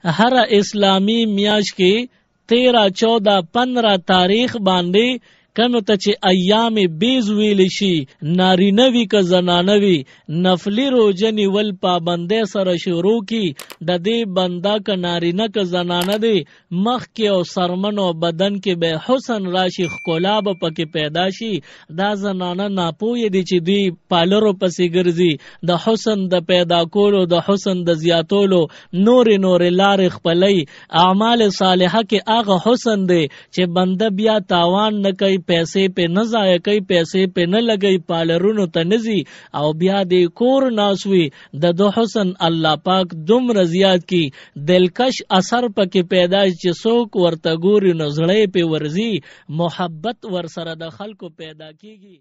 هر اسلامی میاش کې 13 14 15 تاریخ باندې کم ته چې ایام بیز ویل شي نارینه وی که زنانه وی نفلی روزه نیول پابندۍ سره شروع کی د دې بنده که نارینه که زنانه دی مخ کې او سرمن او بدن کې به حسن راشي ښکلا به پکې پیدا شي. دا زنانه ناپوهه دي چې دوی پالرو پسې ګرځي د حسن د پیدا کولو د حسن د زیاتولو نورې لارې خپلوي. اعمال صالحه کې هغه حسن دی چې بنده بیا تاوان نه کوي، پیسې په نه ضایع کوي، پیسې په نه لګوي، پالرونو ته نه ځي او بیا د کور ناس وي. د حسن الله پاک دومره زیات کی دلکش اثر پکې پیدا چې څوک ورته ګوري نو زړه پې ورځي، محبت ورسره د خلکو پیدا کیږي.